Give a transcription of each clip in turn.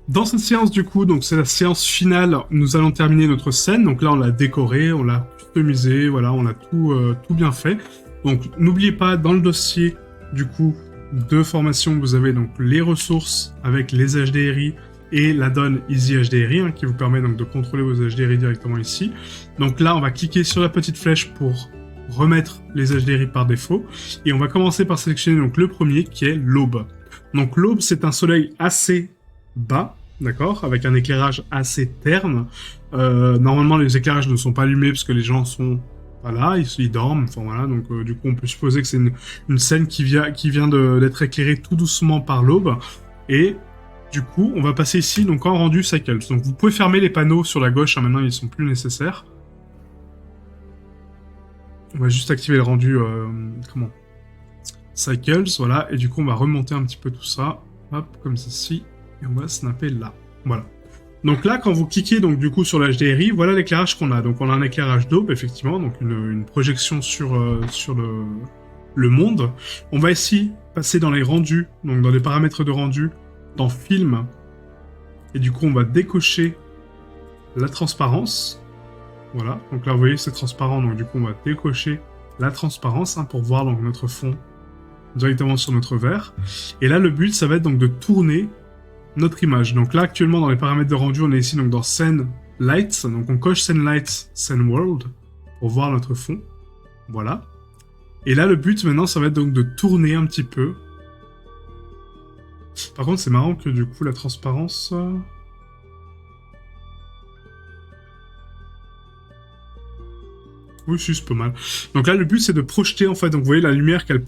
Dans cette séance, du coup, donc c'est la séance finale, nous allons terminer notre scène. Donc là, on l'a décoré, on l'a customisé, voilà, on a tout bien fait. Donc n'oubliez pas, dans le dossier, du coup, de formation, vous avez donc les ressources avec les HDRI et l'add-on Easy HDRI, hein, qui vous permet donc de contrôler vos HDRI directement ici. Donc là, on va cliquer sur la petite flèche pour remettre les HDRI par défaut. Et on va commencer par sélectionner donc le premier, qui est l'aube. Donc l'aube, c'est un soleil assez bas, d'accord, avec un éclairage assez terne. Normalement, les éclairages ne sont pas allumés parce que les gens sont voilà, ils dorment. Enfin voilà, donc du coup, on peut supposer que c'est une scène qui vient d'être éclairée tout doucement par l'aube. Et du coup, on va passer ici donc en rendu cycles. Donc vous pouvez fermer les panneaux sur la gauche. Hein, maintenant, ils sont plus nécessaires. On va juste activer le rendu cycles, voilà. Et du coup, on va remonter un petit peu tout ça, hop, comme ceci. Et on va snapper là. Voilà. Donc là, quand vous cliquez donc du coup sur l'HDRI, voilà l'éclairage qu'on a. Donc on a un éclairage d'aube, effectivement, donc une projection sur le monde. On va ici passer dans les rendus, donc dans les paramètres de rendu, dans Film. Et du coup, on va décocher la transparence. Voilà. Donc là, vous voyez, c'est transparent. Donc du coup, on va décocher la transparence pour voir donc notre fond directement sur notre verre. Et là, le but, ça va être donc de tourner notre image. Donc là, actuellement, dans les paramètres de rendu, on est ici donc dans Scene Lights. Donc on coche Scene Lights, Scene World pour voir notre fond. Voilà. Et là, le but maintenant, ça va être donc de tourner un petit peu. Par contre, c'est marrant que du coup, la transparence... Oui, si, c'est pas mal. Donc là, le but, c'est de projeter, en fait. Donc vous voyez la lumière qu'elle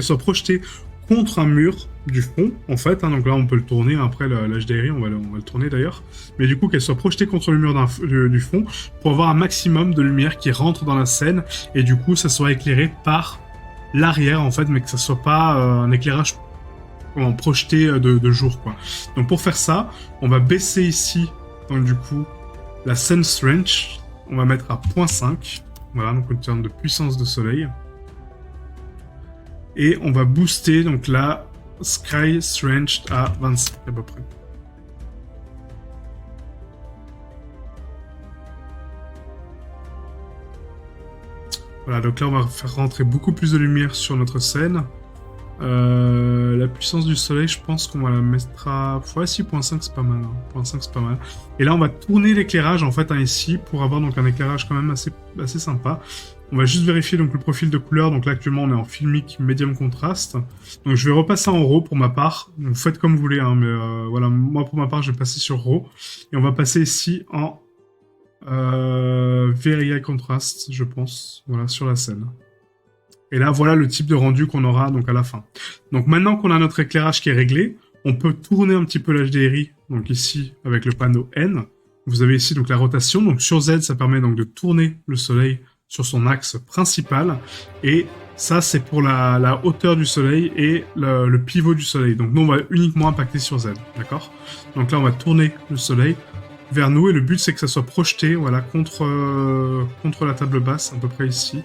soit projetée contre un mur du fond, en fait. Hein, donc là, on peut le tourner. Après, l'HDRI, on va le tourner d'ailleurs. Mais du coup, qu'elle soit projetée contre le mur du fond pour avoir un maximum de lumière qui rentre dans la scène. Et du coup, ça soit éclairé par l'arrière, en fait, mais que ça soit pas un éclairage projeté de jour, quoi. Donc pour faire ça, on va baisser ici, donc du coup, la Sun Strength. On va mettre à 0.5. Voilà, donc en termes de puissance de soleil. Et on va booster donc la Sky Strength à 25 à peu près. Voilà, donc là on va faire rentrer beaucoup plus de lumière sur notre scène. La puissance du soleil, je pense qu'on va la mettre à... Ouais, 6.5 c'est pas mal. Hein. 0.5 c'est pas mal. Et là, on va tourner l'éclairage en fait ici pour avoir donc un éclairage quand même assez sympa. On va juste vérifier donc le profil de couleur. Donc là, actuellement, on est en filmic medium contrast. Donc je vais repasser en RAW pour ma part. Donc, vous faites comme vous voulez, hein, mais voilà, moi pour ma part, je vais passer sur RAW. Et on va passer ici en Very High Contrast, je pense, voilà, sur la scène. Et là, voilà le type de rendu qu'on aura donc à la fin. Donc maintenant qu'on a notre éclairage qui est réglé, on peut tourner un petit peu l'HDRI. Donc ici, avec le panneau N, vous avez ici donc la rotation. Donc sur Z, ça permet donc de tourner le soleil sur son axe principal. Et ça, c'est pour la hauteur du soleil et le pivot du soleil. Donc nous, on va uniquement impacter sur Z, d'accord? Donc là, on va tourner le soleil vers nous. Et le but, c'est que ça soit projeté, voilà, contre la table basse, à peu près ici.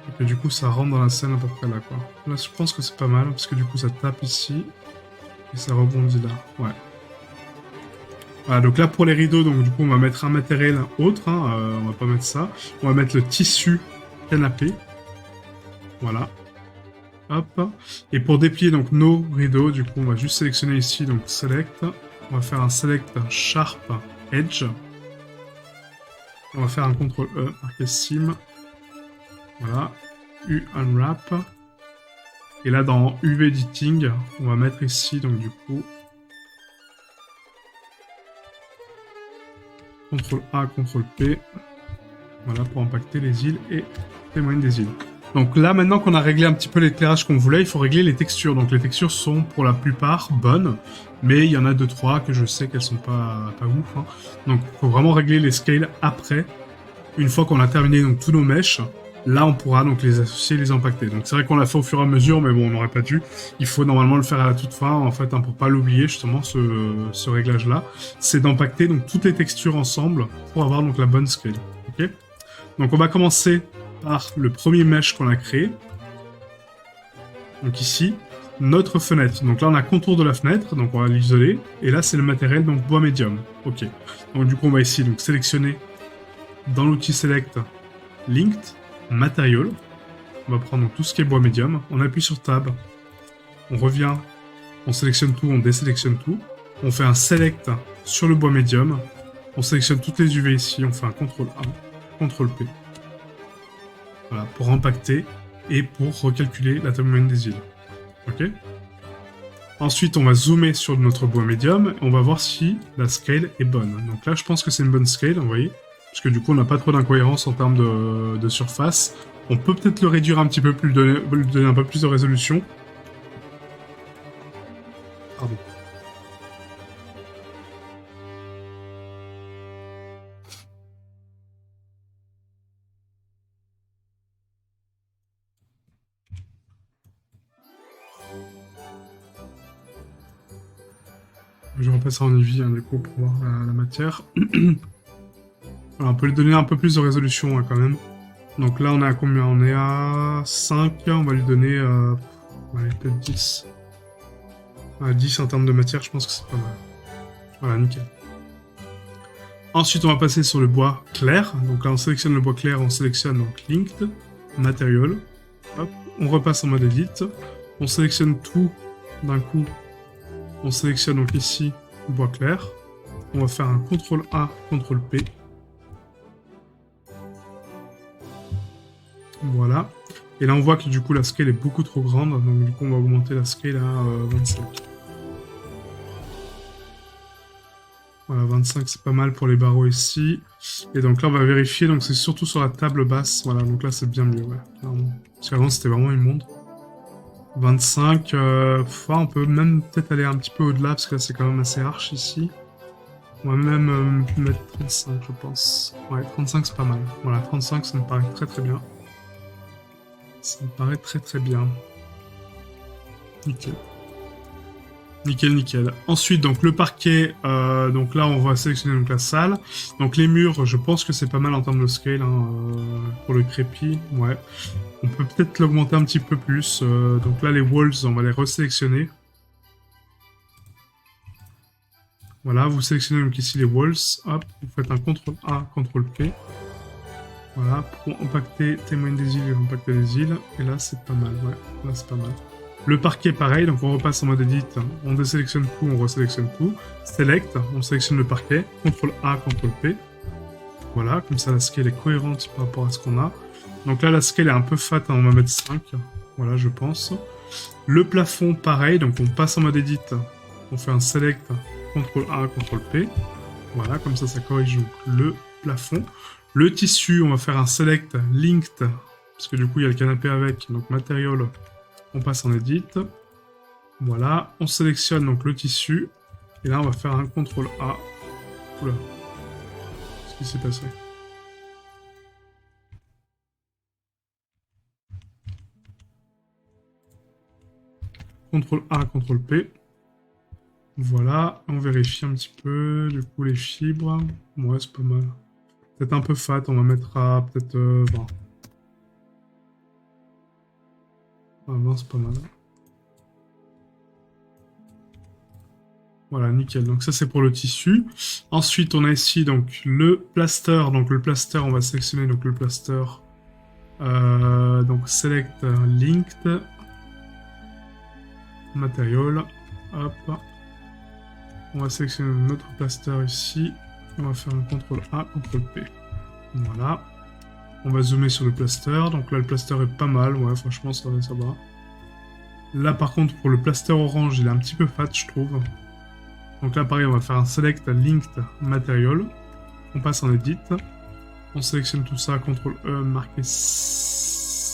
Et que du coup ça rentre dans la scène à peu près là, quoi. Là je pense que c'est pas mal parce que du coup ça tape ici et ça rebondit là, ouais. Voilà, donc là pour les rideaux, donc du coup on va mettre un matériel autre, hein, on va pas mettre ça. On va mettre le tissu canapé, voilà. Hop. Et pour déplier donc nos rideaux, du coup on va juste sélectionner ici, donc select. On va faire un select sharp edge. On va faire un CTRL E, marqué sim. Voilà, U Unwrap. Et là, dans UV Editing, on va mettre ici, donc du coup, CTRL A, CTRL P. Voilà, pour impacter les îles et les moyennes des îles. Donc là, maintenant qu'on a réglé un petit peu l'éclairage qu'on voulait, il faut régler les textures. Donc les textures sont pour la plupart bonnes, mais il y en a 2-3 que je sais qu'elles sont pas ouf. Hein. Donc il faut vraiment régler les scales après, une fois qu'on a terminé donc tous nos meshs. Là, on pourra donc les associer, les impacter. Donc c'est vrai qu'on l'a fait au fur et à mesure, mais bon, on n'aurait pas dû. Il faut normalement le faire à la toute fin, en fait, hein, pour pas l'oublier, justement, ce réglage-là. C'est d'impacter donc toutes les textures ensemble pour avoir donc la bonne scale. Ok ? Donc on va commencer par le premier mesh qu'on a créé. Donc ici. notre fenêtre. Donc là, on a contour de la fenêtre, donc on va l'isoler. Et là, c'est le matériel, donc bois médium. Ok. Donc du coup, on va ici donc sélectionner dans l'outil Select Linked Material. On va prendre donc, tout ce qui est bois médium. On appuie sur Tab. On revient. On sélectionne tout, on désélectionne tout. On fait un Select sur le bois médium. On sélectionne toutes les UV ici. On fait un CTRL A, CTRL P. Voilà, pour impacter et pour recalculer la taille moyenne des îles. Ok. Ensuite, on va zoomer sur notre bois médium et on va voir si la scale est bonne. Donc là, je pense que c'est une bonne scale, vous voyez, parce que du coup, on n'a pas trop d'incohérence en termes de surface. On peut peut-être le réduire un petit peu plus, lui donner un peu plus de résolution. Pardon. Je repasse en EV, du coup, pour voir la matière. Alors, on peut lui donner un peu plus de résolution, hein, quand même. Donc là, on est à combien? On est à 5. On va lui donner peut-être 10. 10 en termes de matière, je pense que c'est pas mal. Voilà, nickel. Ensuite, on va passer sur le bois clair. Donc là, on sélectionne le bois clair, on sélectionne donc Linked, Material. Hop, on repasse en mode Edit. On sélectionne tout d'un coup. On sélectionne donc ici bois clair. On va faire un CTRL A, CTRL P. Voilà. Et là, on voit que du coup, la scale est beaucoup trop grande. Donc du coup, on va augmenter la scale à 25. Voilà, 25, c'est pas mal pour les barreaux ici. Et donc là, on va vérifier. Donc c'est surtout sur la table basse. Voilà, donc là, c'est bien mieux, ouais, clairement. Parce qu'avant, c'était vraiment immonde. 25, on peut même peut-être aller un petit peu au-delà, parce que là, c'est quand même assez arche ici. On va même mettre 35, je pense. Ouais, 35, c'est pas mal. Voilà, 35, ça me paraît très très bien. Ça me paraît très très bien. Nickel. Nickel, nickel. Ensuite, donc le parquet, donc là on va sélectionner donc la salle. Donc les murs, je pense que c'est pas mal en termes de scale, hein, pour le crépi, ouais. On peut peut-être l'augmenter un petit peu plus. Donc là les walls, on va les resélectionner. Voilà, vous sélectionnez donc ici les walls, hop, vous faites un CTRL A, CTRL P. Voilà, pour impacter témoin des îles et impacter les îles. Et là c'est pas mal, ouais, là c'est pas mal. Le parquet, pareil, donc on repasse en mode edit, on désélectionne tout, on resélectionne tout. Select, on sélectionne le parquet, CTRL A, CTRL P. Voilà, comme ça la scale est cohérente par rapport à ce qu'on a. Donc là, la scale est un peu fat, hein, on va mettre 5. Voilà, je pense. Le plafond, pareil, donc on passe en mode edit, on fait un select, CTRL A, CTRL P. Voilà, comme ça corrige donc le plafond. Le tissu, on va faire un select linked, parce que du coup, il y a le canapé avec, donc material. On passe en edit. Voilà, on sélectionne donc le tissu. Et là, on va faire un CTRL A. Oula. Qu'est-ce qui s'est passé? CTRL A, CTRL P. Voilà, on vérifie un petit peu. Du coup, les fibres. Ouais, c'est pas mal. Peut-être un peu fat, on va mettre à peut-être 20. Ah, 20, c'est pas mal. Voilà, nickel. Donc ça, c'est pour le tissu. Ensuite, on a ici donc le plaster. Donc le plaster, on va sélectionner donc le plaster. Donc select linked material. Hop. On va sélectionner notre plaster ici. On va faire un CTRL A, CTRL P. Voilà. On va zoomer sur le plaster. Donc là, le plaster est pas mal. Ouais, franchement, ça va. Là, par contre, pour le plaster orange, il est un petit peu fat, je trouve. Donc là, pareil, on va faire un select linked material. On passe en edit. On sélectionne tout ça, CTRL E, marqué sim.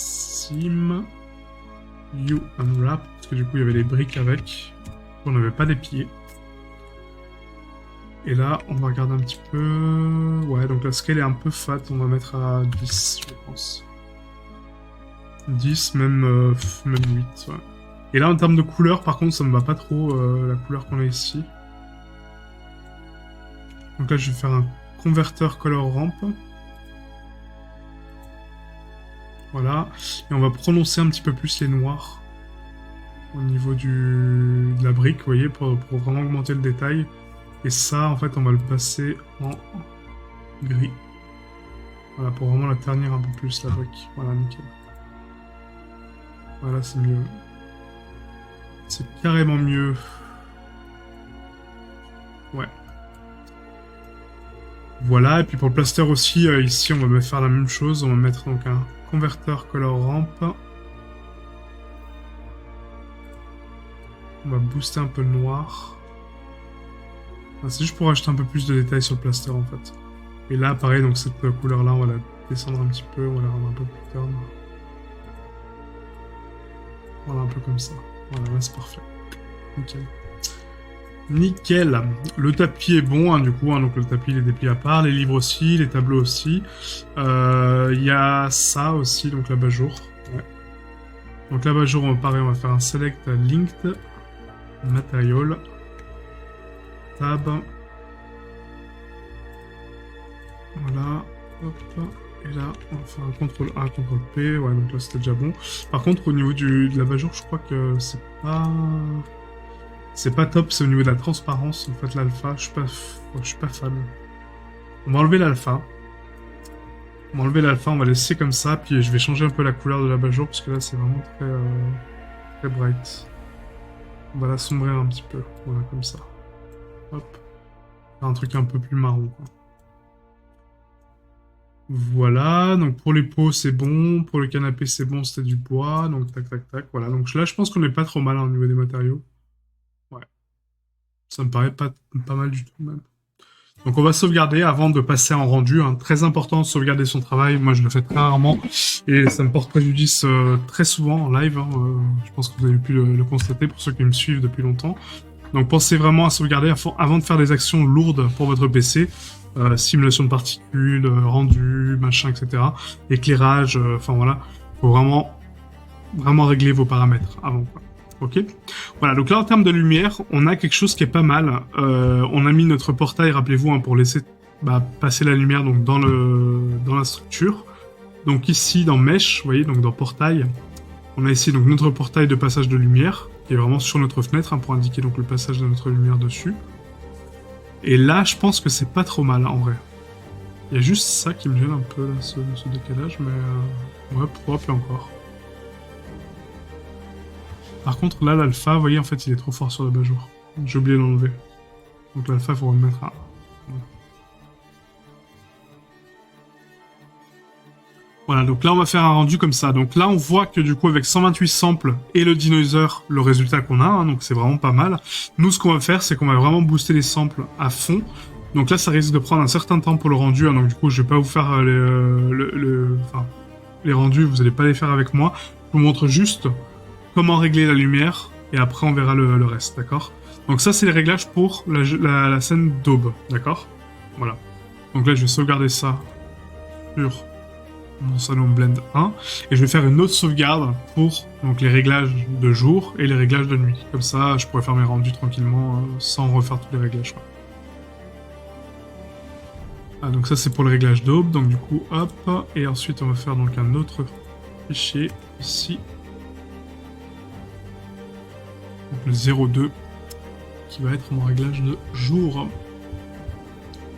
You unwrap. Parce que du coup, il y avait les briques avec. On n'avait pas des pieds. Et là, on va regarder un petit peu... Ouais, donc la scale est un peu fat. On va mettre à 10, je pense. 10, même 8, ouais. Et là, en termes de couleur, par contre, ça me va pas trop, la couleur qu'on a ici. Donc là, je vais faire un converteur color ramp. Voilà. Et on va prononcer un petit peu plus les noirs. au niveau de la brique, vous voyez, pour vraiment augmenter le détail. Et ça, en fait, on va le passer en gris. Voilà, pour vraiment la ternir un peu plus, la brique. Voilà, nickel. Voilà, c'est mieux. C'est carrément mieux. Ouais. Voilà, et puis pour le plaster aussi, ici, on va faire la même chose. On va mettre donc un converteur color ramp. On va booster un peu le noir. C'est juste pour ajouter un peu plus de détails sur le plaster, en fait. Et là, pareil, donc cette couleur-là, on va la descendre un petit peu, on va la rendre un peu plus terne. Voilà, un peu comme ça. Voilà, là, c'est parfait. Nickel. Nickel. Le tapis est bon, hein, du coup, hein, donc le tapis, il est déplié à part, les livres aussi, les tableaux aussi. Il y a ça aussi, donc l'abat-jour. Ouais. Donc l'abat-jour, pareil, on va faire un select linked material. Tab. Voilà. Hop. Et là, on va faire un CTRL A, CTRL P. Ouais, donc là, c'était déjà bon. Par contre, au niveau de l'abat-jour, je crois que c'est pas... C'est pas top, c'est au niveau de la transparence, en fait, l'alpha. Je suis pas fan. On va enlever l'alpha. On va laisser comme ça, puis je vais changer un peu la couleur de l'abat-jour, parce que là, c'est vraiment très bright. On va l'assombrir un petit peu. Voilà, comme ça. Hop. Un truc un peu plus marron, quoi. Voilà, donc pour les pots c'est bon, pour le canapé c'est bon, c'était du bois, donc tac tac tac, voilà. Donc là je pense qu'on n'est pas trop mal hein, au niveau des matériaux. Ouais, ça me paraît pas mal du tout même. Donc on va sauvegarder avant de passer en rendu, hein. Très important de sauvegarder son travail, moi je le fais très rarement et ça me porte préjudice très souvent en live, hein. Je pense que vous avez pu le constater pour ceux qui me suivent depuis longtemps. Donc pensez vraiment à sauvegarder avant de faire des actions lourdes pour votre PC. Simulation de particules, rendu, machin, etc. Éclairage, enfin voilà. Faut vraiment régler vos paramètres avant, quoi. Ok. Voilà, donc là en termes de lumière, on a quelque chose qui est pas mal. On a mis notre portail, rappelez-vous, hein, pour laisser passer la lumière donc dans la structure. Donc ici dans Mesh, vous voyez, donc dans portail, on a ici donc notre portail de passage de lumière qui est vraiment sur notre fenêtre hein, pour indiquer donc le passage de notre lumière dessus. Et là, je pense que c'est pas trop mal, en vrai. Il y a juste ça qui me gêne un peu, là, ce décalage, mais... ouais, propre, et encore. Par contre, là, l'alpha, vous voyez, en fait, il est trop fort sur le bas-jour. J'ai oublié de l'enlever. Donc l'alpha, il faut remettre à... Voilà, donc là, on va faire un rendu comme ça. Donc là, on voit que du coup, avec 128 samples et le denoiser, le résultat qu'on a, hein, donc c'est vraiment pas mal. Nous, ce qu'on va faire, c'est qu'on va vraiment booster les samples à fond. Donc là, ça risque de prendre un certain temps pour le rendu. Hein, donc du coup, je vais pas vous faire les rendus, vous allez pas les faire avec moi. Je vous montre juste comment régler la lumière et après, on verra le reste, d'accord? Donc ça, c'est les réglages pour la scène d'aube, d'accord? Voilà. Donc là, je vais sauvegarder ça sur mon salon Blend 1 et je vais faire une autre sauvegarde pour donc les réglages de jour et les réglages de nuit. Comme ça, je pourrais faire mes rendus tranquillement sans refaire tous les réglages, quoi. Ah, donc ça c'est pour le réglage d'aube, donc du coup hop, et ensuite on va faire donc un autre fichier ici, donc le 02 qui va être mon réglage de jour.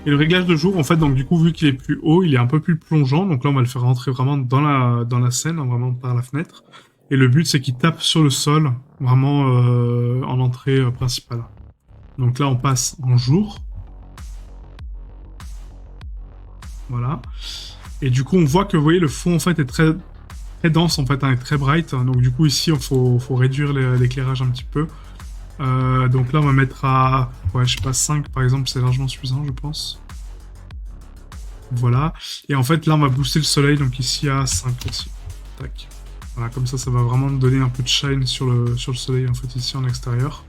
Et le réglage de jour, en fait, donc du coup, vu qu'il est plus haut, il est un peu plus plongeant. Donc là, on va le faire rentrer vraiment dans la scène, hein, vraiment par la fenêtre. Et le but, c'est qu'il tape sur le sol, vraiment en entrée principale. Donc là, on passe en jour. Voilà. Et du coup, on voit que, vous voyez, le fond, en fait, est très dense, en fait, hein, est très bright. Donc du coup, ici, il faut réduire l'éclairage un petit peu. Donc là, on va mettre à... ouais, je sais pas, 5 par exemple, c'est largement suffisant, je pense. Voilà. Et en fait, là, on va booster le soleil, donc ici à 5 aussi. Tac. Voilà, comme ça va vraiment donner un peu de shine sur le soleil, en fait, ici en extérieur.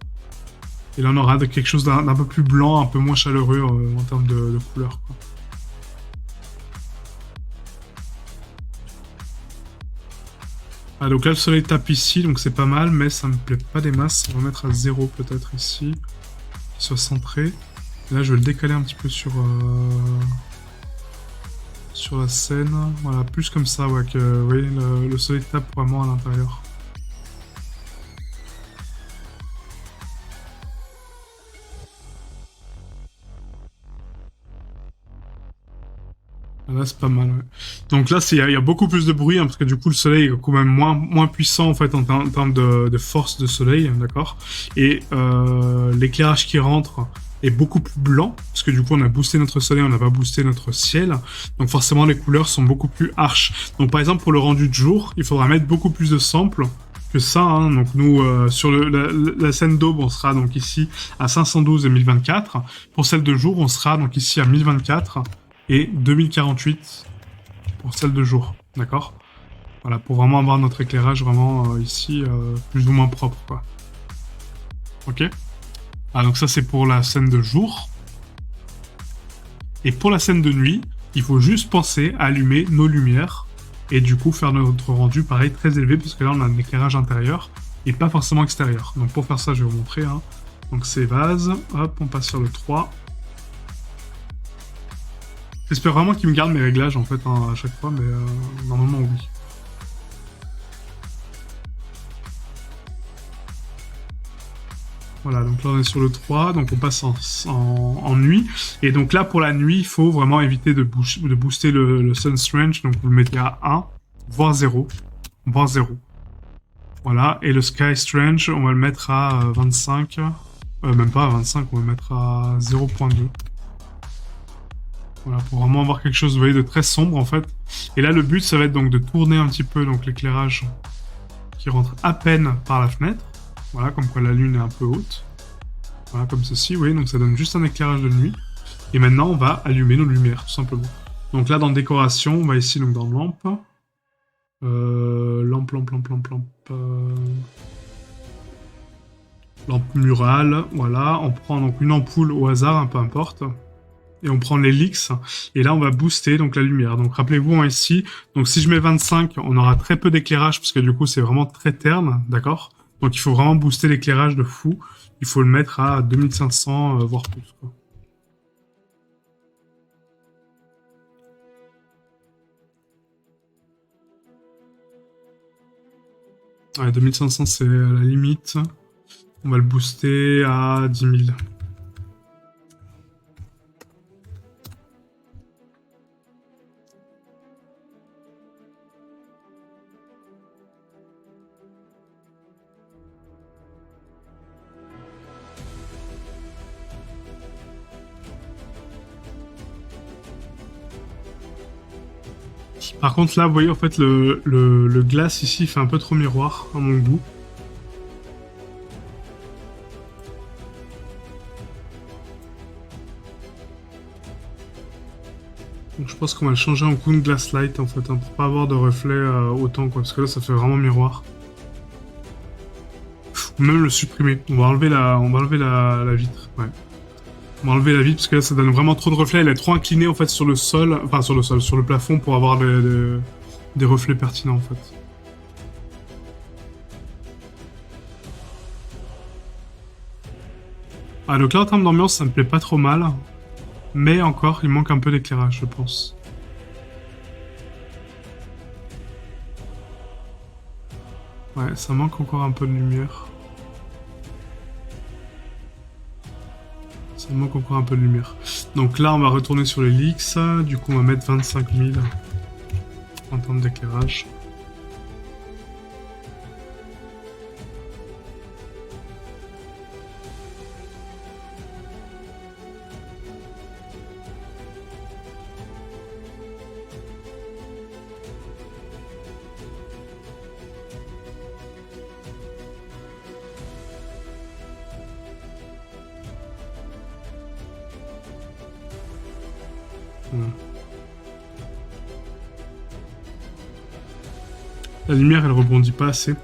Et là, on aura quelque chose d'un peu plus blanc, un peu moins chaleureux en termes de couleur, quoi. Ah, donc là, le soleil tape ici, donc c'est pas mal, mais ça me plaît pas des masses. On va mettre à 0 peut-être ici, sur centré. Et là, je vais le décaler un petit peu sur la scène. Voilà, plus comme ça, ouais, que vous voyez, le soleil tape vraiment à l'intérieur. Là, c'est pas mal, ouais. Donc là, il y a beaucoup plus de bruit, hein, parce que du coup, le soleil est quand même moins puissant, en fait, en termes de force de soleil, hein, d'accord. Et l'éclairage qui rentre est beaucoup plus blanc, parce que du coup, on a boosté notre soleil, on n'a pas boosté notre ciel. Donc forcément, les couleurs sont beaucoup plus harsh. Donc par exemple, pour le rendu de jour, il faudra mettre beaucoup plus de samples que ça, hein. Donc nous, sur la scène d'aube, on sera donc ici à 512 et 1024. Pour celle de jour, on sera donc ici à 1024 et 2048 pour celle de jour, d'accord. Voilà, pour vraiment avoir notre éclairage vraiment ici plus ou moins propre, quoi. Ok. Ah, donc ça c'est pour la scène de jour. Et pour la scène de nuit, il faut juste penser à allumer nos lumières et du coup faire notre rendu pareil très élevé, parce que là on a un éclairage intérieur et pas forcément extérieur. Donc pour faire ça, je vais vous montrer, hein. Donc c'est vase, hop, on passe sur le 3. J'espère vraiment qu'il me garde mes réglages en fait, hein, à chaque fois, mais normalement oui. Voilà, donc là on est sur le 3, donc on passe en nuit. Et donc là pour la nuit, il faut vraiment éviter de booster le Sun Strange, donc vous le mettez à 1, voire 0. Voire 0. Voilà, et le Sky Strange, on va le mettre à 25. Même pas à 25, on va le mettre à 0.2. Voilà, pour vraiment avoir quelque chose, vous voyez, de très sombre en fait. Et là le but, ça va être donc de tourner un petit peu donc l'éclairage qui rentre à peine par la fenêtre. Voilà, comme quoi la lune est un peu haute. Voilà, comme ceci, oui, donc ça donne juste un éclairage de nuit. Et maintenant, on va allumer nos lumières, tout simplement. Donc là, dans décoration, on va ici, donc dans lampe. Lampe. Lampe murale, voilà. On prend donc une ampoule au hasard, hein, peu importe. Et on prend l'hélix. Et là, on va booster donc la lumière. Donc rappelez-vous, hein, ici, donc si je mets 25, on aura très peu d'éclairage, parce que du coup, c'est vraiment très terne, d'accord. Donc il faut vraiment booster l'éclairage de fou. Il faut le mettre à 2500, voire plus, quoi. Ouais, 2500, c'est la limite. On va le booster à 10 000. Par contre, là, vous voyez, en fait, le glace ici fait un peu trop miroir, à mon goût. Donc je pense qu'on va le changer en Coon Glass Light, en fait, hein, pour pas avoir de reflet autant, quoi. Parce que là, ça fait vraiment miroir. Ou même le supprimer. On va enlever la vitre, ouais. On va enlever la vitre, parce que là, ça donne vraiment trop de reflets. Elle est trop inclinée, en fait, sur le sol. Enfin, sur le sol, sur le plafond, pour avoir des reflets pertinents, en fait. Ah, donc là, en termes d'ambiance, ça me plaît pas trop mal. Mais encore, il manque un peu d'éclairage, je pense. Ouais, ça manque encore un peu de lumière. Ça manque encore un peu de lumière. Donc là, on va retourner sur les leaks. Du coup, on va mettre 25 000 en termes d'éclairage. Voilà. La lumière, elle rebondit pas assez.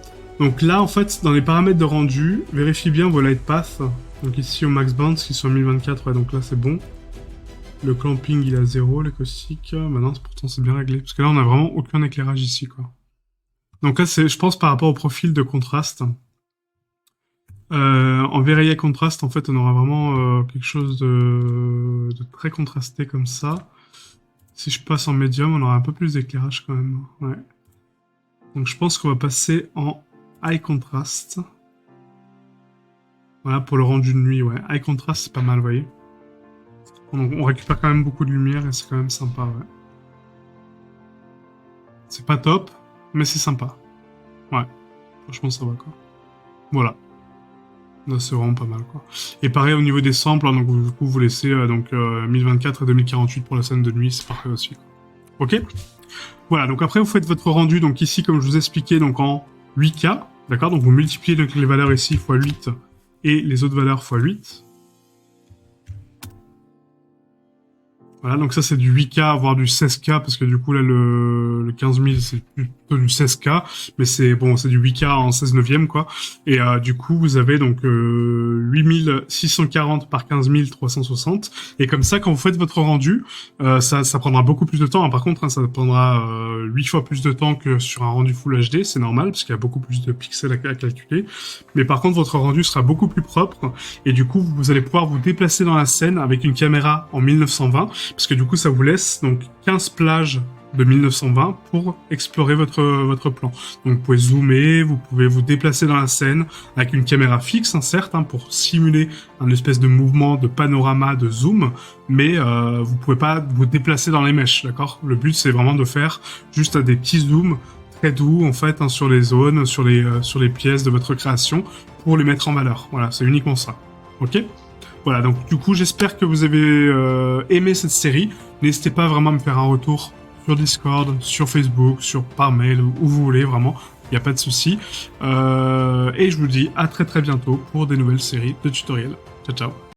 Donc là, en fait, dans les paramètres de rendu, vérifie bien vos light paths. Donc ici, au max bounce, qui sont à 1024, ouais, donc là, c'est bon. Le clamping, il est à 0, les caustiques. Maintenant, pourtant, c'est bien réglé. Parce que là, on a vraiment aucun éclairage ici, quoi. Donc là, c'est, je pense, par rapport au profil de contraste. En Verrier contraste, en fait, on aura vraiment quelque chose de très contrasté comme ça. Si je passe en médium, on aura un peu plus d'éclairage quand même. Ouais. Donc je pense qu'on va passer en high contrast. Voilà, pour le rendu de nuit, ouais. High contrast, c'est pas mal, vous voyez. On récupère quand même beaucoup de lumière et c'est quand même sympa, ouais. C'est pas top, mais c'est sympa. Ouais, franchement, ça va, quoi. Voilà. Là, c'est vraiment pas mal, quoi. Et pareil, au niveau des samples, hein, donc, du coup, vous laissez 1024 et 2048 pour la scène de nuit, c'est parfait aussi, quoi. Ok. Voilà, donc après, vous faites votre rendu, donc ici, comme je vous ai expliqué, donc en 8K, d'accord. Donc, vous multipliez donc, les valeurs ici x 8 et les autres valeurs x 8. Voilà, donc ça c'est du 8K, voire du 16K, parce que du coup là le 15 000 c'est plutôt du 16K, mais c'est bon, c'est du 8K en 16 neuvième quoi. Et du coup vous avez donc 8640 par 15 360. Et comme ça quand vous faites votre rendu, ça prendra beaucoup plus de temps. Hein. Par contre, hein, ça prendra 8 fois plus de temps que sur un rendu Full HD, c'est normal, parce qu'il y a beaucoup plus de pixels à calculer. Mais par contre votre rendu sera beaucoup plus propre, et du coup vous allez pouvoir vous déplacer dans la scène avec une caméra en 1920, parce que du coup ça vous laisse donc 15 plages de 1920 pour explorer votre plan. Donc vous pouvez zoomer, vous pouvez vous déplacer dans la scène avec une caméra fixe, hein, certes, hein, pour simuler un espèce de mouvement de panorama, de zoom, mais vous pouvez pas vous déplacer dans les mèches, d'accord. Le but c'est vraiment de faire juste des petits zooms très doux en fait, hein, sur les zones, sur les pièces de votre création pour les mettre en valeur. Voilà, c'est uniquement ça. Ok. Voilà, donc du coup, j'espère que vous avez aimé cette série. N'hésitez pas vraiment à me faire un retour sur Discord, sur Facebook, par mail, où vous voulez, vraiment. Il n'y a pas de souci. Et je vous dis à très très bientôt pour des nouvelles séries de tutoriels. Ciao, ciao.